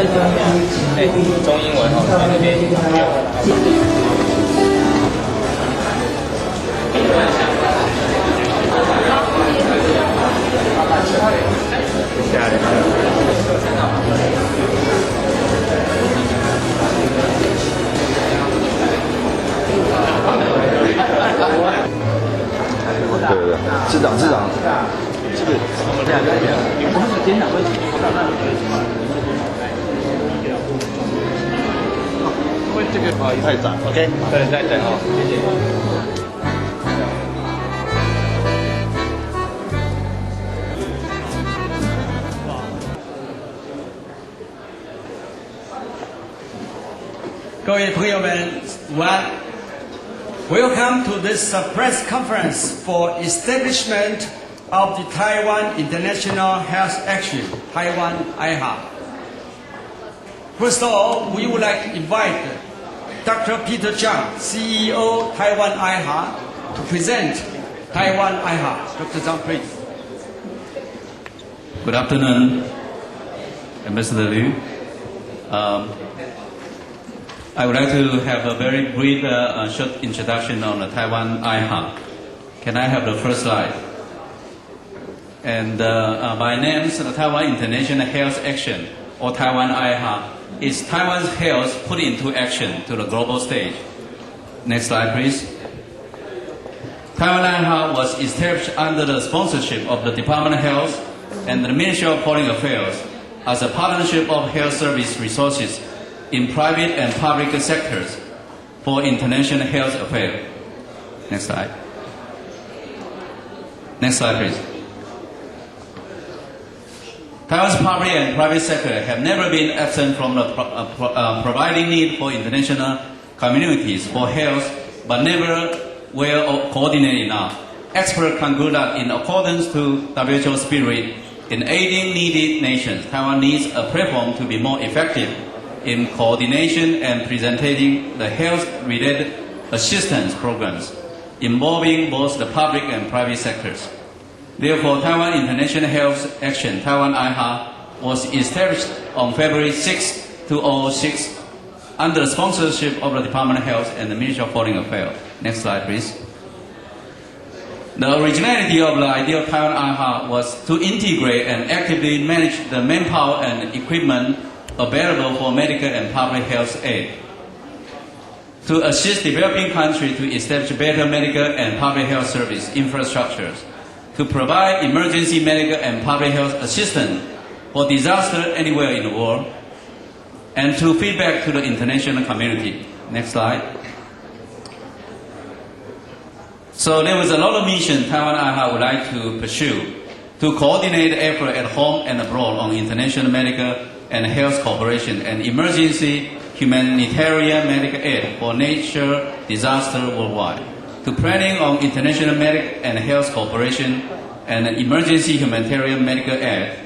中英文哦，在那边。对，市长，是不是？我们是监察问题，因为这个太窄 ，OK， 对，再等哦，谢谢。各位朋友们，午安。Welcome to this press conference for establishment of the Taiwan International Health Action, TaiwanIHA. First of all, we would like to invite Dr. Peter Zhang, CEO TaiwanIHA, to present TaiwanIHA. Dr. Zhang, please. Good afternoon, Ambassador Liu. I would like to have a very brief short introduction on the TaiwanIHA. Can I have the first slide? And my name is the Taiwan International Health Action, or TaiwanIHA, is Taiwan's health put into action to the global stage. Next slide, please. TaiwanIHA was established under the sponsorship of the Department of Health and the Ministry of Foreign Affairs as a partnership of health service resources in private and public sectors for international health affairs. Next slide. Next slide, please. Taiwan's public and private sector have never been absent from the providing need for international communities for health, but never were coordinated enough. Experts conclude that in accordance to WHO spirit, in aiding needy nations, Taiwan needs a platform to be more effective in coordination and presenting the health-related assistance programs involving both the public and private sectors. Therefore, Taiwan International Health Action, TaiwanIHA, was established on February 6, 2006 under the sponsorship of the Department of Health and the Ministry of Foreign Affairs. Next slide, please. The originality of the idea of TaiwanIHA was to integrate and actively manage the manpower and equipment available for medical and public health aid, to assist developing countries to establish better medical and public health service infrastructures, to provide emergency medical and public health assistance for disaster anywhere in the world, and to feedback to the international community. Next slide. So there was a lot of mission TaiwanIHA would like to pursue to coordinate effort at home and abroad on international medical and health cooperation and emergency humanitarian medical aid for nature disaster worldwide, to planning on international medical and health cooperation and emergency humanitarian medical aid,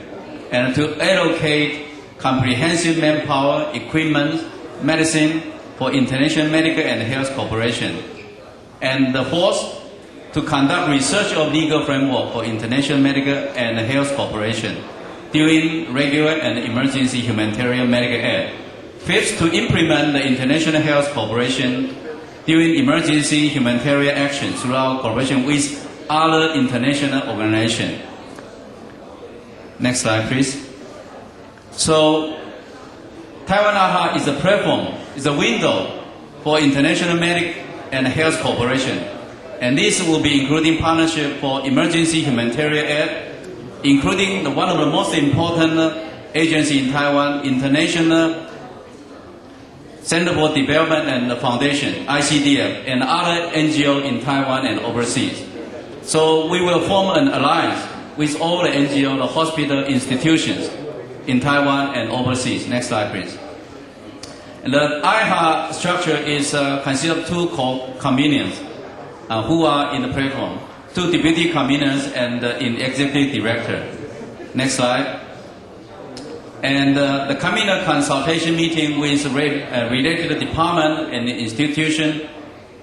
and to allocate comprehensive manpower, equipment, medicine for international medical and health cooperation. And the fourth, to conduct research of legal framework for international medical and health cooperation during regular and emergency humanitarian medical aid. Fifth, to implement the international health cooperation during emergency humanitarian action throughout cooperation with other international organizations. Next slide, please. So, TaiwanIHA is a platform, is a window for international medical and health cooperation. And this will be including partnership for emergency humanitarian aid, including one of the most important agencies in Taiwan, International Center for Development and Foundation, ICDF, and other NGOs in Taiwan and overseas. So we will form an alliance with all the NGOs, the hospital institutions in Taiwan and overseas. Next slide, please. And the IHA structure is considered of two co-conveners who are in the platform. Two deputy conveners and an executive director. Next slide. And the convener consultation meeting with related department and institution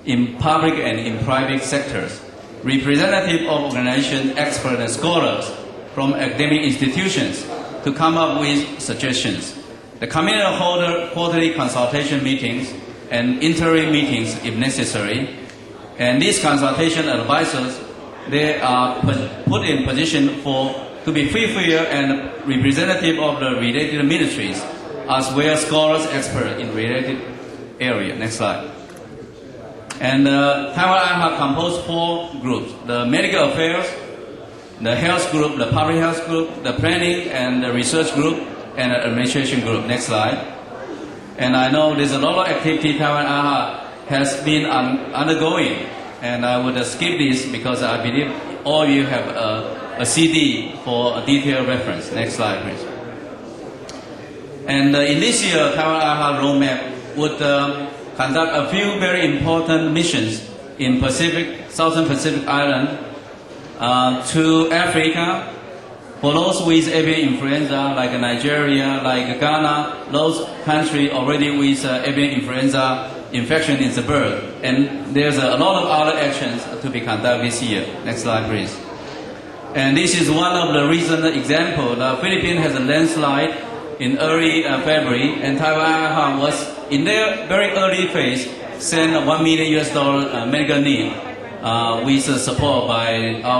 in public and in private sectors. Representative of organizations, experts and scholars from academic institutions to come up with suggestions. The committee hold quarterly consultation meetings and interim meetings if necessary. And these consultation advisors, they are put in position to be free, fair, and representative of the related ministries, as well as scholars, experts in related area. Next slide. And TaiwanIHA composed 4 groups: the medical affairs, the health group, the public health group, the planning and the research group, and the administration group. Next slide. And I know there's a lot of activity TaiwanIHA has been undergoing, and I would skip this because I believe all of you have a CD for a detailed reference. Next slide, please. And in this year, TaiwanIHA roadmap would conduct a few very important missions in Southern Pacific Island, to Africa, for those with avian influenza, like Nigeria, like Ghana, those countries already with avian influenza infection in the bird. And there's a lot of other actions to be conducted this year. Next slide, please. And this is one of the recent examples. The Philippines has a landslide in early February, and TaiwanIHA was in their very early phase sent $1 million medical need with support by our